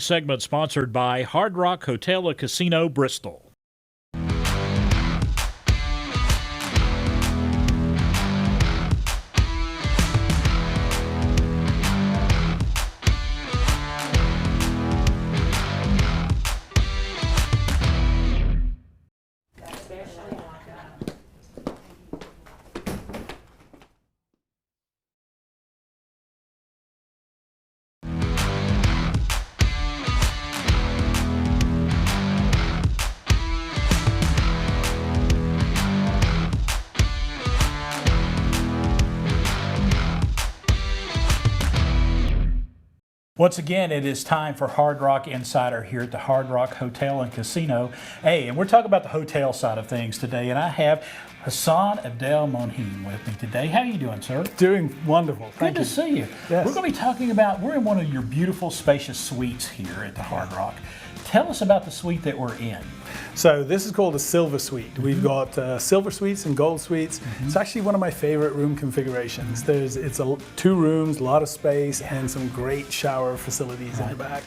Segment sponsored by Hard Rock Hotel and Casino, Bristol. Once again, it is time for Hard Rock Insider here at the Hard Rock Hotel and Casino. Hey, and we're talking about the hotel side of things today, and I have Hassan Abdel Monhim with me today. How are you doing, sir? Doing wonderful. Thank Good you. to see you. Yes. We're going to be talking about, we're in one of your beautiful, spacious suites here at the Hard Rock. Tell us about the suite that we're in. So this is called a silver suite. We've got silver suites and gold suites. It's actually one of my favorite room configurations. It's two rooms, a lot of space, and some great shower facilities in the back.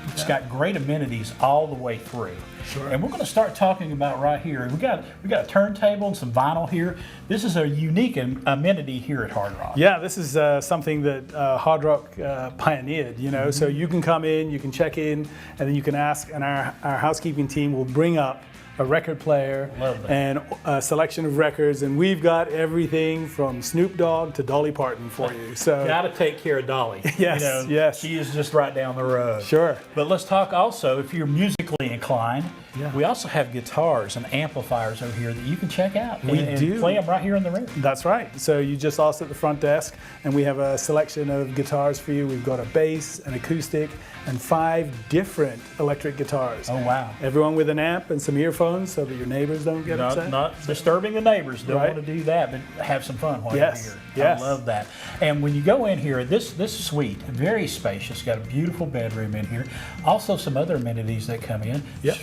It's got great amenities all the way through. Sure. And we're going to start talking about right here. We got a turntable and some vinyl here. This is a unique amenity here at Hard Rock. Yeah, this is something that Hard Rock pioneered, you know. So you can come in, you can check in, and then you can ask, and our housekeeping team will bring up a record player and a selection of records, and we've got everything from Snoop Dogg to Dolly Parton for you. So got to take care of Dolly. Yes, yes. She is just right down the road. Sure. But let's talk also, if you're musically inclined, Yeah. we also have guitars and amplifiers over here that you can check out. We and do. Play them right here in the room. That's right. So you just asked at the front desk, and we have a selection of guitars for you. We've got a bass, an acoustic, and 5 different electric guitars. Oh, wow. Everyone with an amp and some earphones so that your neighbors don't get upset. Not disturbing the neighbors. Don't Right. want to do that, but have some fun while Yes, you're here. yes. I love that. And when you go in here, this suite, very spacious, got a beautiful bedroom in here. Also some other amenities that come in. Yep.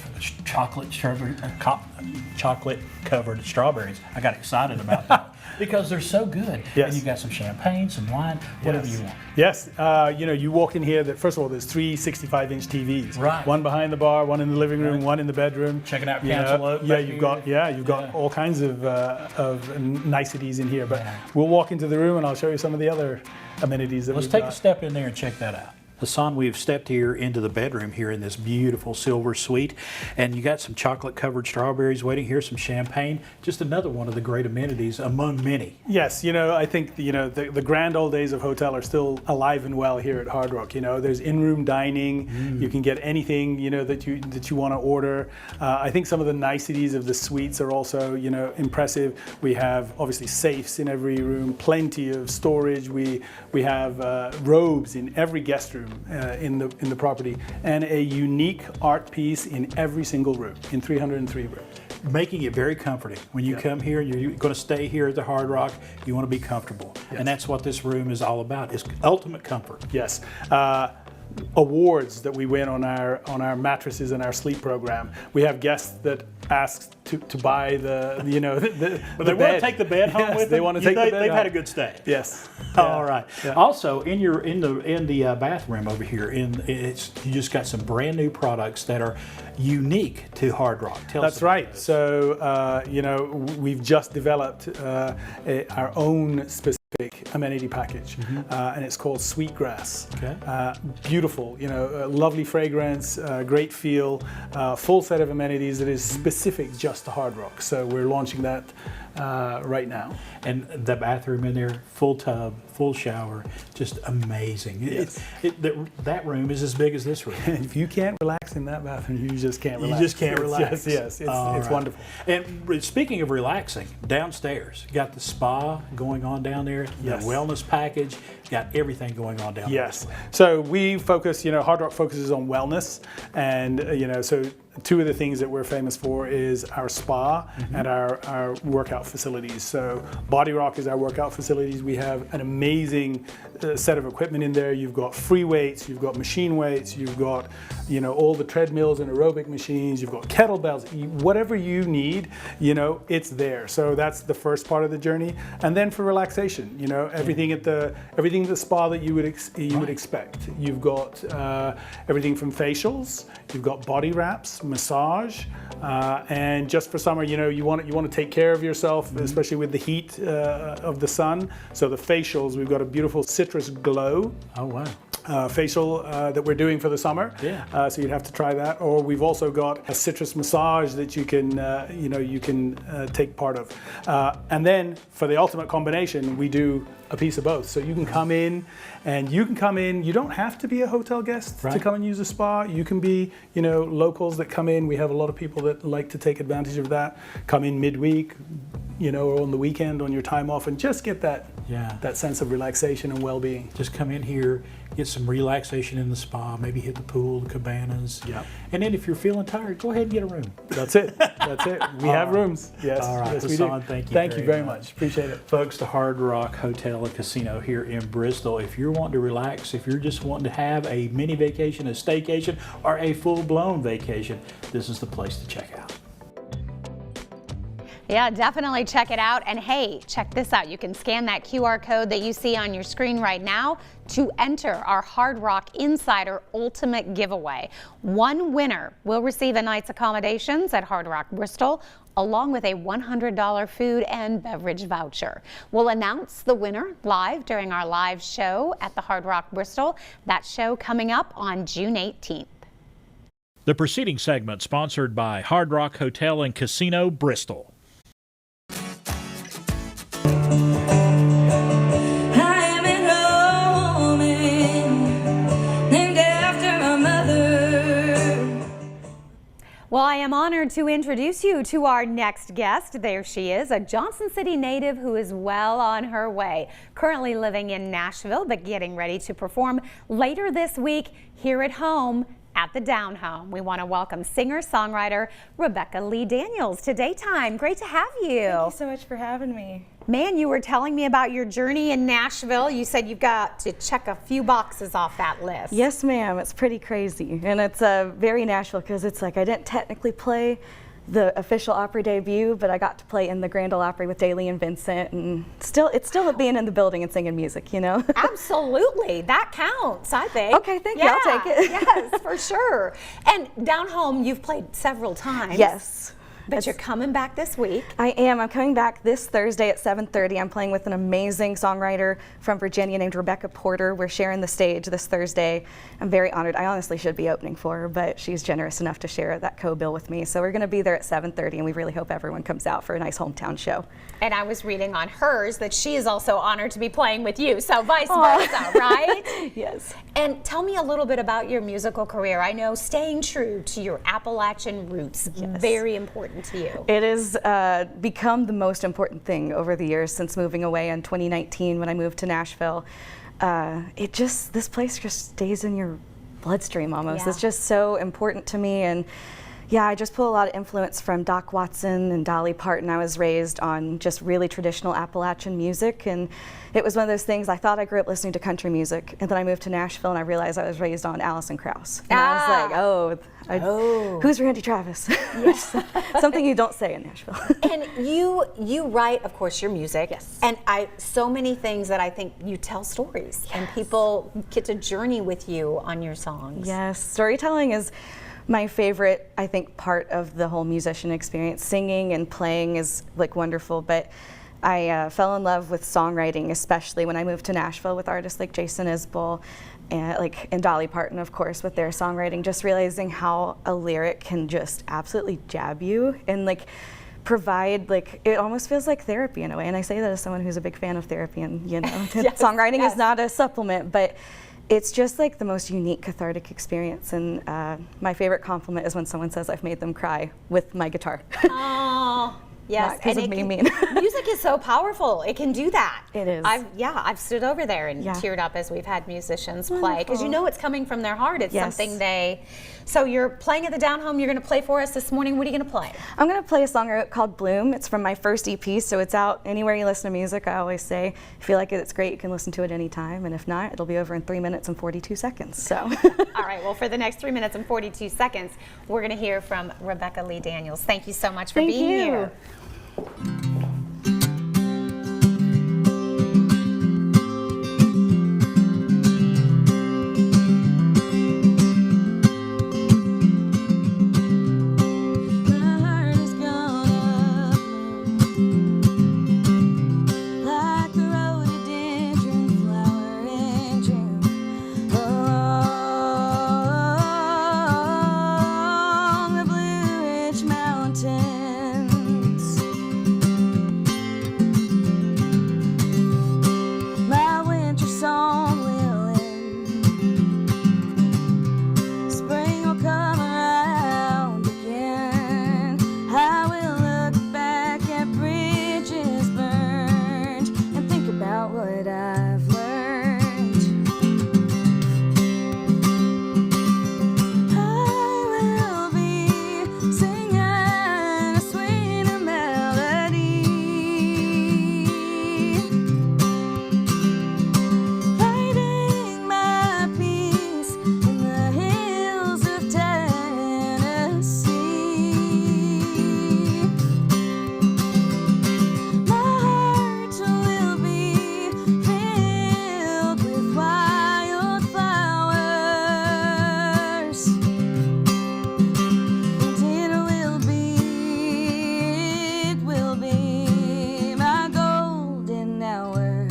Chocolate covered strawberries. I got excited about that because they're so good. Yes. And you got some champagne, some wine, whatever you want. Yes, you know, you walk in here, first of all, there's 3 65-inch TVs. Right. One behind the bar, one in the living room, one in the bedroom. Checking out You know, Cantaloupe Yeah, back you've got Yeah. all kinds of niceties in here. But we'll walk into the room and I'll show you some of the other amenities that Let's we've take got. a step in there and check that out. Hassan, we've stepped here into the bedroom here in this beautiful silver suite, and you got some chocolate covered strawberries waiting here, some champagne, just another one of the great amenities among many. Yes, you know, I think the grand old days of hotel are still alive and well here at Hard Rock. You know, there's in-room dining. You can get anything that you want to order. I think some of the niceties of the suites are also impressive. We have obviously safes in every room, plenty of storage. We have robes in every guest room in the property, and a unique art piece in every single room in 303 rooms. Making it very comforting. When you come here, you're going to stay here at the Hard Rock, you want to be comfortable. Yes. And that's what this room is all about, is ultimate comfort. Yes. Awards that we win on our mattresses and our sleep program. We have guests that ask to buy the But they want to take the bed home Yes, with them. they want to take the bed They've home. had a good stay. Yes. All right. Yeah. Also, in the bathroom over here, you just got some brand new products that are unique to Hard Rock. Tell us That's about right. this. So we've just developed our own specific amenity package, and it's called Sweetgrass. Okay. Beautiful, lovely fragrance, great feel, full set of amenities that is specific just to Hard Rock. So we're launching that right now. And the bathroom in there, full tub, full shower, just amazing. Yes. That room is as big as this room. If you can't relax in that bathroom, you just can't You relax. just can't relax. Yes, it's right. wonderful. And speaking of relaxing, downstairs, got the spa going on down there, Yes. the wellness package, got everything going on down there. Yes. So we focus, Hard Rock focuses on wellness, and so 2 of the things that we're famous for is our spa and our workout facilities. So Body Rock is our workout facilities. We have an amazing set of equipment in there. You've got free weights, you've got machine weights, you've got you know, all the treadmills and aerobic machines, you've got kettlebells, whatever you need, you know, it's there. So that's the first part of the journey. And then for relaxation, you know, everything at the spa that you would expect. You've got everything from facials, you've got body wraps, massage, and just for summer, you know, you want to take care of yourself, especially with the heat of the sun. So the facials, we've got a beautiful citrus glow. Oh, wow. Facial that we're doing for the summer. Yeah. So you'd have to try that. Or we've also got a citrus massage that you can, take part of. And then for the ultimate combination, we do a piece of both. So you can come in, you don't have to be a hotel guest to come and use a spa. You can be, you know, locals that come in. We have a lot of people that like to take advantage of that. Come in midweek, you know, or on the weekend on your time off and just get that sense of relaxation and well-being. Just come in here, get some relaxation in the spa, maybe hit the pool, the cabanas. Yep. And then if you're feeling tired, go ahead and get a room. That's it. That's it. We have rooms. Yes. All right, Yes, we do. Hassan, thank you. Thank you very much. Appreciate it. Folks, the Hard Rock Hotel and Casino here in Bristol. If you're wanting to relax, if you're just wanting to have a mini vacation, a staycation, or a full-blown vacation, this is the place to check out. Yeah, definitely check it out. And hey, check this out. You can scan that QR code that you see on your screen right now to enter our Hard Rock Insider Ultimate Giveaway. One winner will receive a night's accommodations at Hard Rock Bristol, along with a $100 food and beverage voucher. We'll announce the winner live during our live show at the Hard Rock Bristol. That show coming up on June 18th. The preceding segment sponsored by Hard Rock Hotel and Casino, Bristol. Well, I am honored to introduce you to our next guest. There she is, a Johnson City native who is well on her way. Currently living in Nashville, but getting ready to perform later this week here at home at the Down Home. We want to welcome singer-songwriter Rebecca Lee Daniels to Daytime. Great to have you. Thank you so much for having me. Man, you were telling me about your journey in Nashville. You said you've got to check a few boxes off that list. Yes, ma'am. It's pretty crazy. And it's very Nashville because it's like I didn't technically play the official Opry debut, but I got to play in the Grand Ole Opry with Daly and Vincent, and it's still being in the building and singing music, you know? Absolutely. That counts, I think. Okay, thank you. I'll take it. Yes, for sure. And Down Home, you've played several times. Yes. But you're coming back this week. I am. I'm coming back this Thursday at 7:30. I'm playing with an amazing songwriter from Virginia named Rebecca Porter. We're sharing the stage this Thursday. I'm very honored. I honestly should be opening for her, but she's generous enough to share that co-bill with me. So we're going to be there at 7:30, and we really hope everyone comes out for a nice hometown show. And I was reading on hers that she is also honored to be playing with you, so vice versa, right? Yes. And tell me a little bit about your musical career. I know staying true to your Appalachian roots, very important to you. It has become the most important thing over the years since moving away in 2019 when I moved to Nashville. This place just stays in your bloodstream almost. Yeah. It's just so important to me. And yeah, I just pull a lot of influence from Doc Watson and Dolly Parton. I was raised on just really traditional Appalachian music, and it was one of those things. I thought I grew up listening to country music, and then I moved to Nashville and I realized I was raised on Alison Krauss. And I was like, who's Randy Travis? Yes. Something you don't say in Nashville. And you write, of course, your music. Yes. And so many things that I think you tell stories, and people get to journey with you on your songs. Yes, storytelling is my favorite, I think, part of the whole musician experience. Singing and playing is like wonderful, but I fell in love with songwriting, especially when I moved to Nashville with artists like Jason Isbell and Dolly Parton, of course, with their songwriting. Just realizing how a lyric can just absolutely jab you and provide, it almost feels like therapy in a way. And I say that as someone who's a big fan of therapy, and songwriting is not a supplement, but it's just the most unique cathartic experience. And my favorite compliment is when someone says I've made them cry with my guitar. Oh, Yes, Not because of it me can- mean. music is so powerful. It can do that. It is. I've stood over there and Yeah. teared up as we've had musicians play because you Wonderful. know it's coming from their heart. It's Yes. something they. So you're playing at the Down Home. You're going to play for us this morning. What are you going to play? I'm going to play a song I wrote called Bloom. It's from my first EP, so it's out anywhere you listen to music. I always say, if you like it, it's great. You can listen to it anytime, and if not, it'll be over in 3 minutes and 42 seconds. So. All right. Well, for the next 3 minutes and 42 seconds, we're going to hear from Rebecca Lee Daniels. Thank you so much for Thank being you. here. My heart is gonna bloom like a rhododendron flower in June along the Blue Ridge Mountains. My winter song will end. Spring will come around again. I will look back at bridges burned and think about what I've learned. I will be singing a sweeter melody, finding my peace in the hills of Tennessee. My heart will be filled with wildflowers, and it will be my golden hour.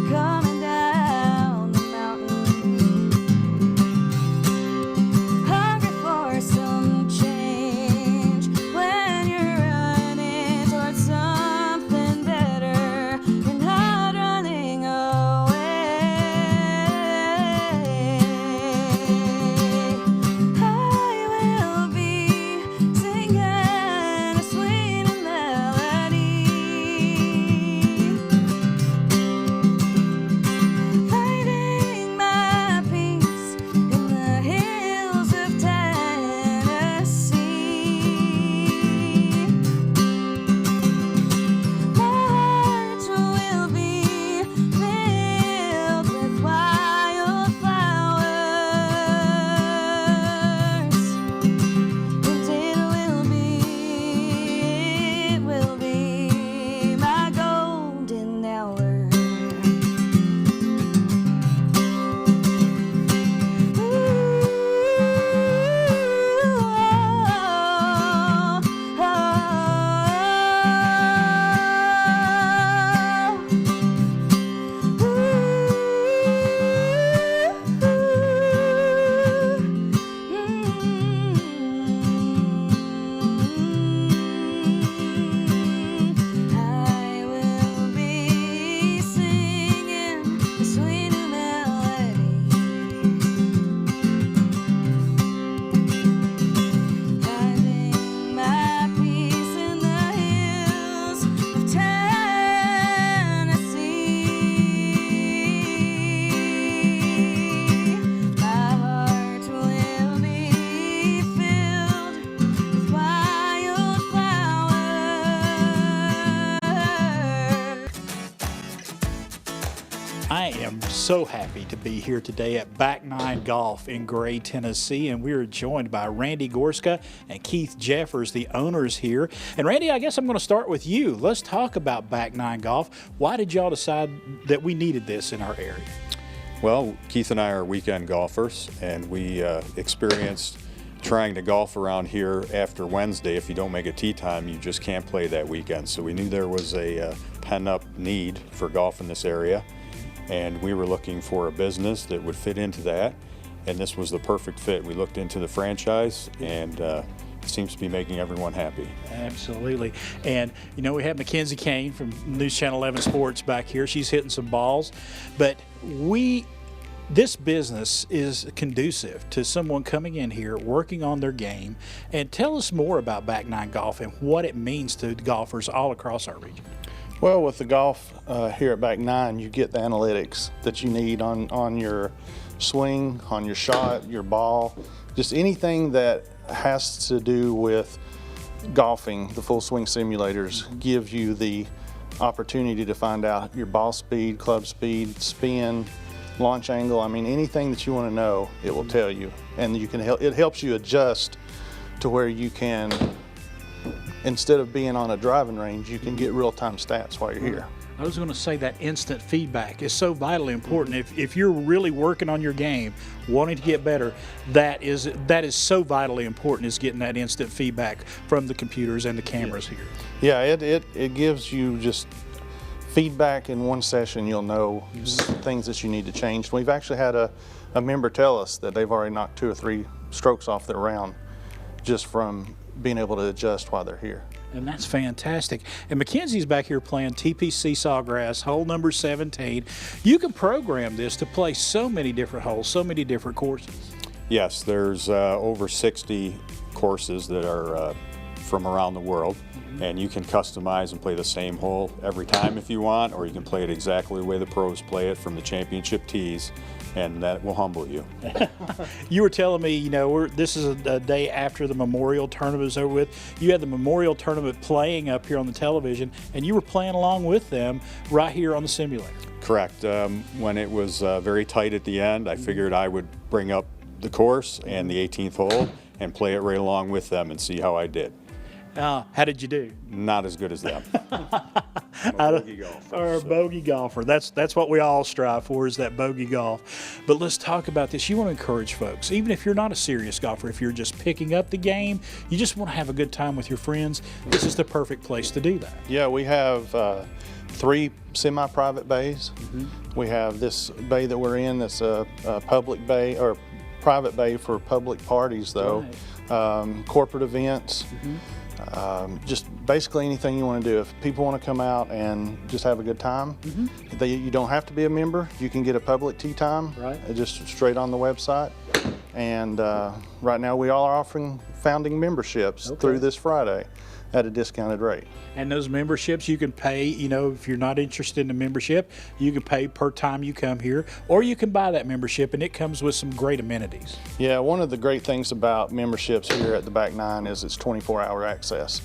Coming down the mountain, hungry for some change. When you're running towards something better and not running away, I will be singing a sweet melody, finding my peace in the hills of Tennessee. My heart will be filled with wildflowers, and it will be my golden hour. I will be singing a sweeter melody, finding my peace in the hills of Tennessee. My heart will be filled with wildflowers. I am so happy to be here today at Back Nine Golf in Gray, Tennessee, and we are joined by Randy Gorska and Keith Jeffers, the owners here. And Randy, I guess I'm going to start with you. Let's talk about Back Nine Golf. Why did y'all decide that we needed this in our area? Well, Keith and I are weekend golfers, and we experienced trying to golf around here after Wednesday. If you don't make a tee time, you just can't play that weekend. So we knew there was a pent-up need for golf in this area, and we were looking for a business that would fit into that, and this was the perfect fit. We looked into the franchise, and it seems to be making everyone happy. Absolutely. And, you know, we have Mackenzie Kane from News Channel 11 Sports back here. She's hitting some balls. But we this business is conducive to someone coming in here, working on their game. And tell us more about Back Nine Golf and what it means to golfers all across our region. Well, with the golf here at Back Nine, you get the analytics that you need on your swing, on your shot, your ball, just anything that has to do with golfing. The Full Swing simulators give you the opportunity to find out your ball speed, club speed, spin, launch angle. I mean, anything that you want to know, it will tell you, and you can it helps you adjust to where you can, instead of being on a driving range, you can get real-time stats while you're here. I was going to say that instant feedback is so vitally important. If you're really working on your game, wanting to get better, that is so vitally important, is getting that instant feedback from the computers and the cameras here. Yeah, it gives you just feedback in one session. You'll know things that you need to change. We've actually had a member tell us that they've already knocked 2 or 3 strokes off their round just from being able to adjust while they're here. And that's fantastic. And Mackenzie's back here playing TPC Sawgrass, hole number 17. You can program this to play so many different holes, so many different courses. Yes, there's over 60 courses that are from around the world, and you can customize and play the same hole every time if you want, or you can play it exactly the way the pros play it from the championship tees, and that will humble you. You were telling me, this is a day after the Memorial Tournament is over with. You had the Memorial Tournament playing up here on the television, and you were playing along with them right here on the simulator. Correct. When it was very tight at the end, I figured I would bring up the course and the 18th hole and play it right along with them and see how I did. How did you do? Not as good as them. I'm a bogey golfer. Or a bogey golfer. That's what we all strive for, is that bogey golf. But let's talk about this. You want to encourage folks, even if you're not a serious golfer, if you're just picking up the game, you just want to have a good time with your friends, this is the perfect place to do that. Yeah, we have 3 semi-private bays. We have this bay that we're in that's a public bay, or private bay for public parties though. Right. Corporate events. Just basically anything you want to do. If people want to come out and just have a good time, you don't have to be a member. You can get a public tee time, just straight on the website. And right now we all are offering founding memberships through this Friday at a discounted rate. And those memberships you can pay, if you're not interested in the membership, you can pay per time you come here, or you can buy that membership and it comes with some great amenities. Yeah, one of the great things about memberships here at the Back Nine is it's 24-hour access.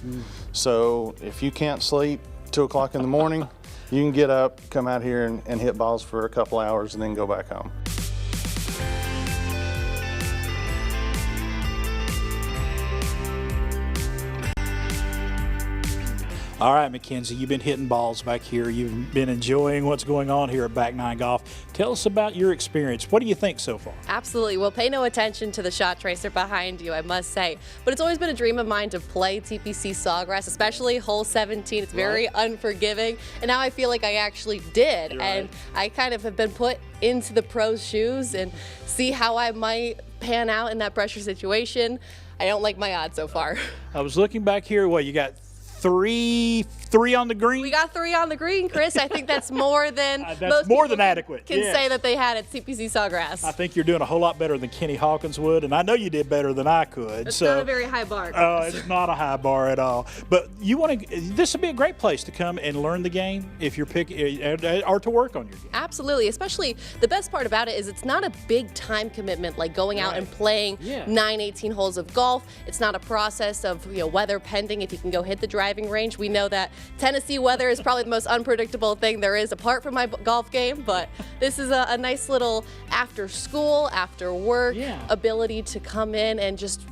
So if you can't sleep 2 o'clock in the morning, you can get up, come out here and hit balls for a couple hours and then go back home. All right, Mackenzie, you've been hitting balls back here. You've been enjoying what's going on here at Back Nine Golf. Tell us about your experience. What do you think so far? Absolutely. Well, pay no attention to the shot tracer behind you, I must say. But it's always been a dream of mine to play TPC Sawgrass, especially hole 17. It's very unforgiving. And now I feel like I actually did. And I kind of have been put into the pros' shoes and see how I might pan out in that pressure situation. I don't like my odds so far. I was looking back here. What, you got three on the green? We got 3 on the green, Chris. I think that's more than that's most more people than adequate. can Yes. say that they had at CPC Sawgrass. I think you're doing a whole lot better than Kenny Hawkins would, and I know you did better than I could. It's so not a very high bar. it's not a high bar at all. But you want to? This would be a great place to come and learn the game if you're picking, or to work on your game. Absolutely. Especially the best part about it is it's not a big time commitment like going out and playing 9-18 holes of golf. It's not a process of weather pending if you can go hit the driving range. We know that Tennessee weather is probably the most unpredictable thing there is apart from my golf game, but this is a nice little after school, after work ability to come in and just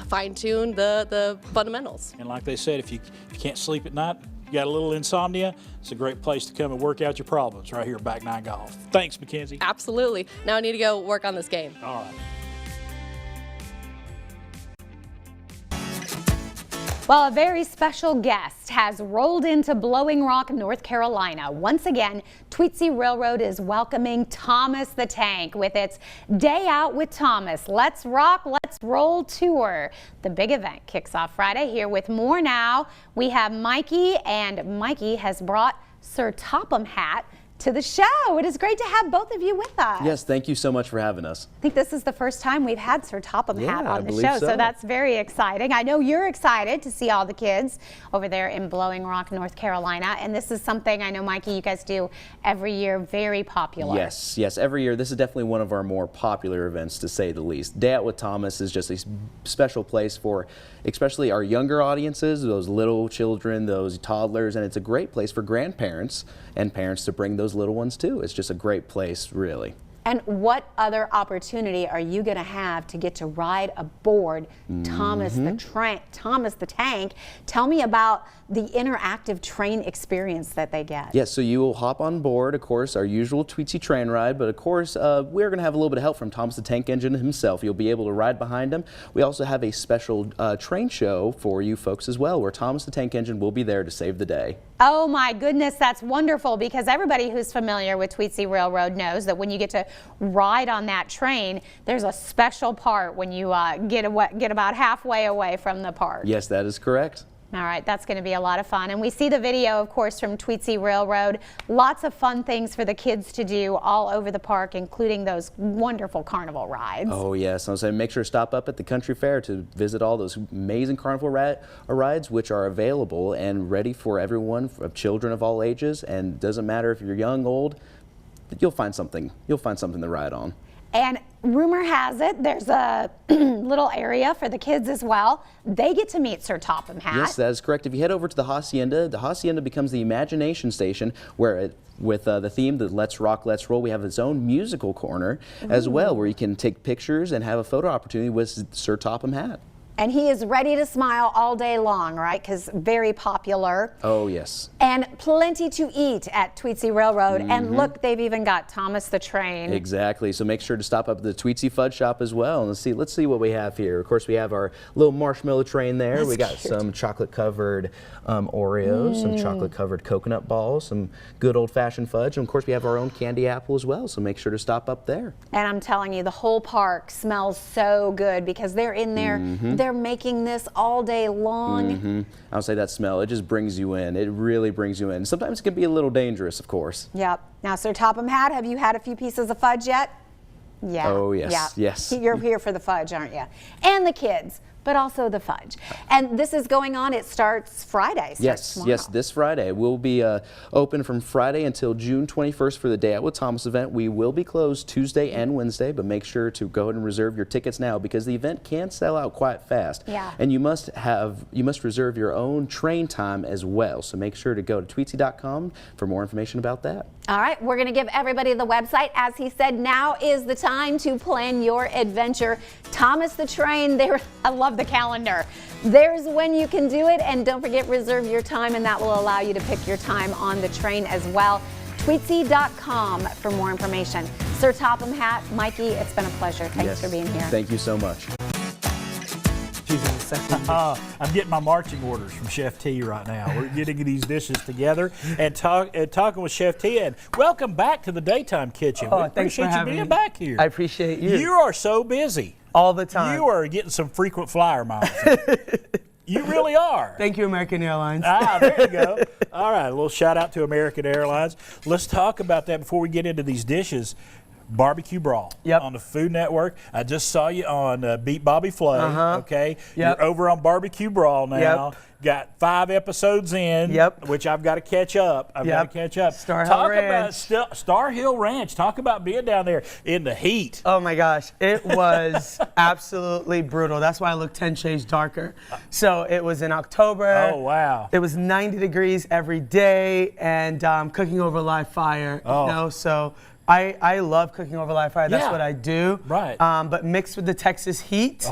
fine-tune the fundamentals. And like they said, if you can't sleep at night, you got a little insomnia, it's a great place to come and work out your problems right here at Back Nine Golf. Thanks, Mackenzie. Absolutely. Now I need to go work on this game. All right. Well, a very special guest has rolled into Blowing Rock, North Carolina. Once again, Tweetsie Railroad is welcoming Thomas the Tank with its Day Out with Thomas. Let's Rock, Let's Roll tour. The big event kicks off Friday. Here with more now, we have Mikey, and Mikey has brought Sir Topham hat to the show. It is great to have both of you with us. Yes, thank you so much for having us. I think this is the first time we've had Sir Topham Hatt Yeah, I on the believe show, so. that's very exciting. I know you're excited to see all the kids over there in Blowing Rock, North Carolina, and this is something I know, Mikey, you guys do every year, very popular. Yes, every year. This is definitely one of our more popular events, to say the least. Day Out with Thomas is just a special place for especially our younger audiences, those little children, those toddlers, and it's a great place for grandparents and parents to bring those little ones too. It's just a great place, really. And what other opportunity are you going to have to get to ride aboard Thomas the Tank? Tell me about the interactive train experience that they get. Yes, so you will hop on board, of course, our usual Tweetsie train ride, but of course, we're going to have a little bit of help from Thomas the Tank Engine himself. You'll be able to ride behind him. We also have a special train show for you folks as well, where Thomas the Tank Engine will be there to save the day. Oh my goodness, that's wonderful, because everybody who's familiar with Tweetsie Railroad knows that when you get to ride on that train, there's a special part when you get about halfway away from the park. Yes, that is correct. All right, that's going to be a lot of fun. And we see the video, of course, from Tweetsie Railroad. Lots of fun things for the kids to do all over the park, including those wonderful carnival rides. Oh yes, I'll say make sure to stop up at the Country Fair to visit all those amazing carnival rides, which are available and ready for everyone, of children of all ages, and doesn't matter if you're young, old, you'll find something to ride on. And rumor has it there's a little area for the kids as well. They get to meet Sir Topham Hatt. Yes, that is correct. If you head over to the Hacienda becomes the imagination station, where with the theme that Let's Rock, Let's Roll, we have its own musical corner as well, where you can take pictures and have a photo opportunity with Sir Topham Hatt. And he is ready to smile all day long, right? Because very popular. Oh, yes. And plenty to eat at Tweetsie Railroad. And look, they've even got Thomas the Train. Exactly. So make sure to stop up at the Tweetsie Fudge Shop as well. And let's see what we have here. Of course, we have our little marshmallow train there. That's we got cute. some chocolate-covered Oreos, some chocolate-covered coconut balls, some good old-fashioned fudge. And of course, we have our own candy apple as well. So make sure to stop up there. And I'm telling you, the whole park smells so good because they're in there. They're making this all day long. I'll say that smell, it just brings you in. It really brings you in. Sometimes it can be a little dangerous, of course. Yep. Now, Sir Topham Hatt, have you had a few pieces of fudge yet? Yeah. Oh, yes, Yeah. yes. You're here for the fudge, aren't you? And the kids, but also the fudge. And this is going on. It starts Friday. Yes, this Friday. We'll be open from Friday until June 21st for the Day Out with Thomas event. We will be closed Tuesday and Wednesday, but make sure to go ahead and reserve your tickets now because the event can sell out quite fast. Yeah. And you must reserve your own train time as well. So make sure to go to tweetsie.com for more information about that. All right, we're going to give everybody the website. As he said, now is the time to plan your adventure. Thomas the Train, I love the calendar. There's when you can do it, and don't forget, reserve your time, and that will allow you to pick your time on the train as well. Tweetsie.com for more information. Sir Topham Hatt, Mikey, it's been a pleasure. Thanks for being here. Thank you so much. I'm getting my marching orders from Chef T right now. We're getting these dishes together and talking with Chef T. And welcome back to the Daytime Kitchen. We appreciate you being back here. I appreciate you. You are so busy. All the time. You are getting some frequent flyer miles. You really are. Thank you, American Airlines. There you go. All right, a little shout out to American Airlines. Let's talk about that before we get into these dishes. Barbecue Brawl on the Food Network. I just saw you on Beat Bobby Flay. Okay, you're over on Barbecue Brawl now. Got 5 episodes in, which I've got to catch up. Star Hill Ranch. Star Hill Ranch. Talk about being down there in the heat. Oh my gosh, it was absolutely brutal. That's why I look 10 shades darker. So it was in October. Oh wow. It was 90 degrees every day, and cooking over live fire. You know, so. I love cooking over live fire. That's what I do. Right. But mixed with the Texas heat,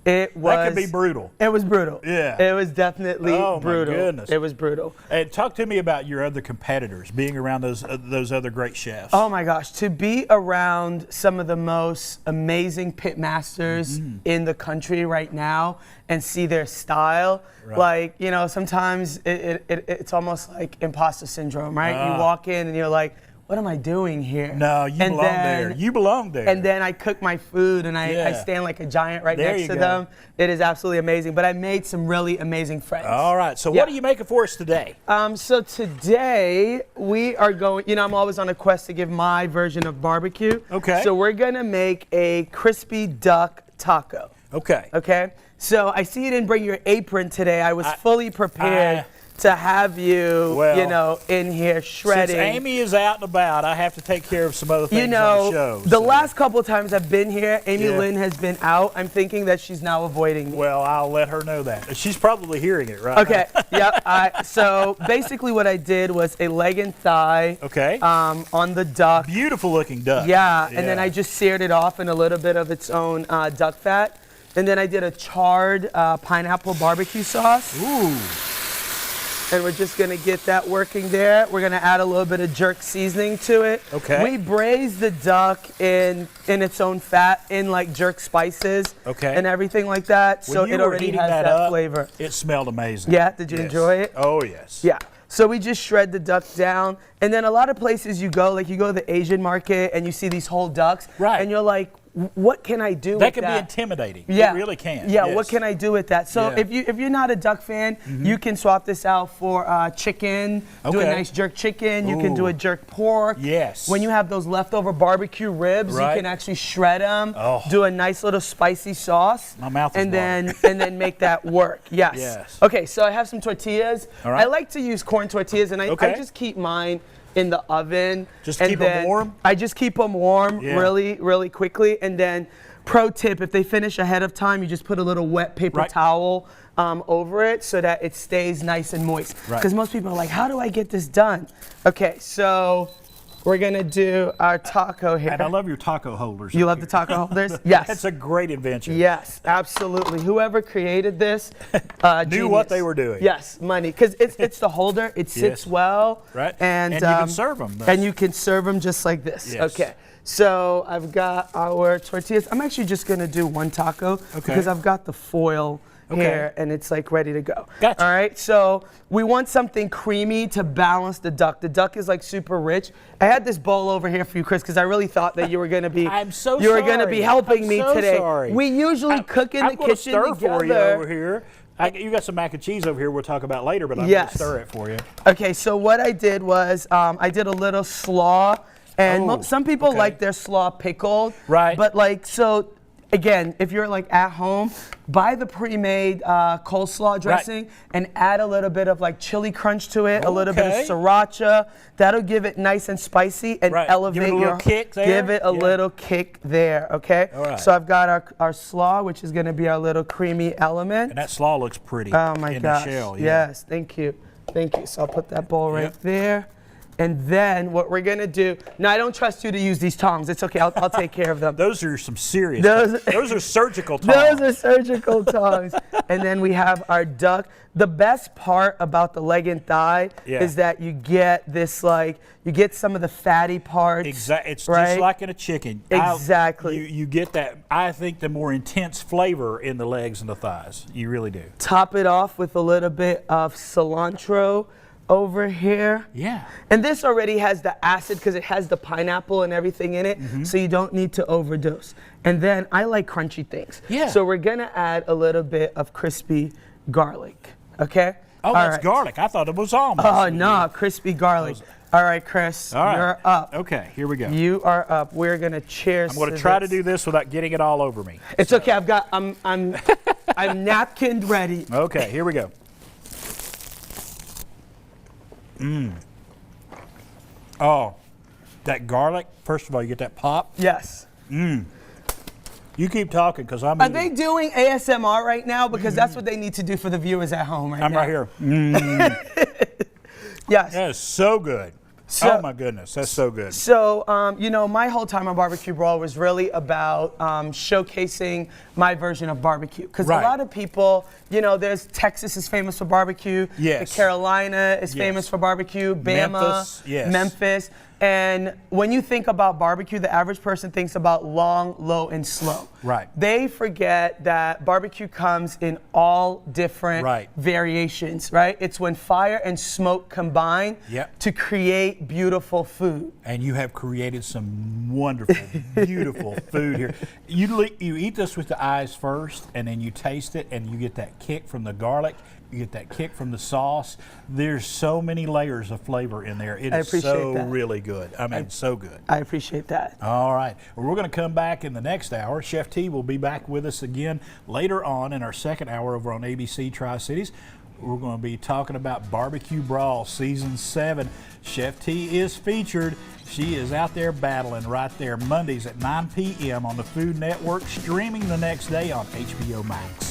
it was. That could be brutal. It was brutal. Yeah. It was definitely brutal. My goodness. It was brutal. And talk to me about your other competitors, being around those other great chefs. Oh my gosh, to be around some of the most amazing pit masters in the country right now and see their style. Like, you know, sometimes it's almost like imposter syndrome, right? You walk in and you're like, what am I doing here? No, you belong there. You belong there. And then I cook my food, and I Yeah. stand like a giant right There next you to go. them. It is absolutely amazing. But I made some really amazing friends. All right. So Yeah. what are you making for us today? So today we are going, I'm always on a quest to give my version of barbecue. Okay. So we're gonna make a crispy duck taco. Okay. Okay. So I see you didn't bring your apron today. I was fully prepared to have you, Well, in here shredding. Since Amy is out and about, I have to take care of some other things You on know, the show. the last couple of times I've been here, Amy Yeah. Lynn has been out. I'm thinking that she's now avoiding me. Well, I'll let her know that. She's probably hearing it right Okay. Yep. So basically, what I did was a leg and thigh. Okay. On the duck. Beautiful looking duck. Yeah. And then I just seared it off in a little bit of its own duck fat. And then I did a charred pineapple barbecue sauce. Ooh. And we're just gonna get that working there. We're gonna add a little bit of jerk seasoning to it. Okay. We braise the duck in its own fat, in like jerk spices. Okay. And everything like that. When So you it were already heating has that up, flavor. It smelled amazing. Yeah, did you enjoy it? Oh, yes. Yeah. So we just shred the duck down. And then a lot of places you go, like you go to the Asian market and you see these whole ducks. Right. And you're like, what can I do That with can that? be intimidating. Yeah. It really can. Yeah, Yes. what can I do with that? So Yeah. Mm-hmm. if you're not a duck fan, you can swap this out for chicken. Do a Okay. nice jerk chicken. You can do Ooh. a jerk pork. Yes. When you have those leftover barbecue ribs, Right. you can actually shred them. Oh. Do a nice little spicy sauce. My mouth is and then make that work. Yes. Yes. Okay, so I have some tortillas. All right. I like to use corn tortillas, and I Okay. just keep mine in the oven. Just and keep 'em then warm? I just keep them warm Yeah. really, really quickly. And then, pro tip, if they finish ahead of time, you just put a little wet paper Right. towel over it so that it stays nice and moist. Right. Because most people are like, how do I get this done? Okay, so we're gonna do our taco here. And I love your taco holders. You love the taco holders? Yes. That's a great invention. Yes, absolutely. Whoever created this Knew what genius. they were doing. Yes, money, because it's the holder. It sits Yes. well. Right. And And you can serve 'em. And you can serve them just like this. Yes. Okay. So I've got our tortillas. I'm actually just gonna do one taco because I've got the foil here and it's like ready to go. Gotcha. All right. So we want something creamy to balance the duck. The duck is like super rich. I had this bowl over here for you, Chris, because I really thought that you were gonna be. I'm so You were gonna be sorry. helping I'm me so today. sorry. We usually cook in the I'm gonna kitchen stir together. for you over here. You got some mac and cheese over here we'll talk about later, but I'm Yes. going to stir it for you. Okay, so what I did was I did a little slaw, and Oh, some people okay. like their slaw pickled. Right. But like, so again, if you're like at home, buy the pre-made coleslaw dressing and add a little bit of like chili crunch to it, a little bit of Okay. sriracha. That'll give it nice and spicy and Right. elevate Give it a little your kick there. Give it a Yeah. little kick there, okay? All right. So I've got our slaw, which is gonna be our little creamy element. And that slaw looks pretty Oh my in gosh. the shell. Yeah. Yes, thank you. Thank you. So I'll put that bowl right Yep. there. And then what we're gonna do, now I don't trust you to use these tongs. It's okay, I'll take care of them. Those are some serious. Those- are surgical tongs. Those are surgical tongs. And then we have our duck. The best part about the leg and thigh Yeah. is that you get this you get some of the fatty parts. Exactly. It's right? just like in a chicken. Exactly. You get that, I think, the more intense flavor in the legs and the thighs. You really do. Top it off with a little bit of cilantro over here. Yeah. And this already has the acid because it has the pineapple and everything in it, so you don't need to overdose. And then I like crunchy things. Yeah. So we're gonna add a little bit of crispy garlic, okay? Oh, All that's right. garlic. I thought it was almonds. Oh, no, crispy garlic. All right, Chris, All right. you're up. Okay, here we go. You are up. We're gonna cheers. I'm going to try to do this without getting it all over me. It's okay. I'm I'm napkined ready. Okay, here we go. Oh, that garlic. First of all, you get that pop. Yes. You keep talking because I'm Are eating. they doing ASMR right now? Because that's what they need to do for the viewers at home right I'm now. right here. Yes. That is so good. So- oh my goodness, that's so good. So, my whole time on Barbecue Brawl was really about showcasing my version of barbecue. Because Right. a lot of people, there's Texas is famous for barbecue. Yes. The Carolina is Yes. famous for barbecue. Bama, Memphis, yes. Memphis. And when you think about barbecue, the average person thinks about long, low, and slow. Right. They forget that barbecue comes in all different Right. variations, right? It's when fire and smoke combine Yep. to create beautiful food. And you have created some wonderful, beautiful food here. You eat this with the eyes first, and then you taste it, and you get that kick from the garlic. You get that kick from the sauce. There's so many layers of flavor in there. It I is appreciate so that. really good. I mean, so good. I appreciate that. All right. Well, we're going to come back in the next hour. Chef T will be back with us again later on in our second hour over on ABC Tri-Cities. We're going to be talking about Barbecue Brawl Season 7. Chef T is featured. She is out there battling right there Mondays at 9 p.m. on the Food Network, streaming the next day on HBO Max.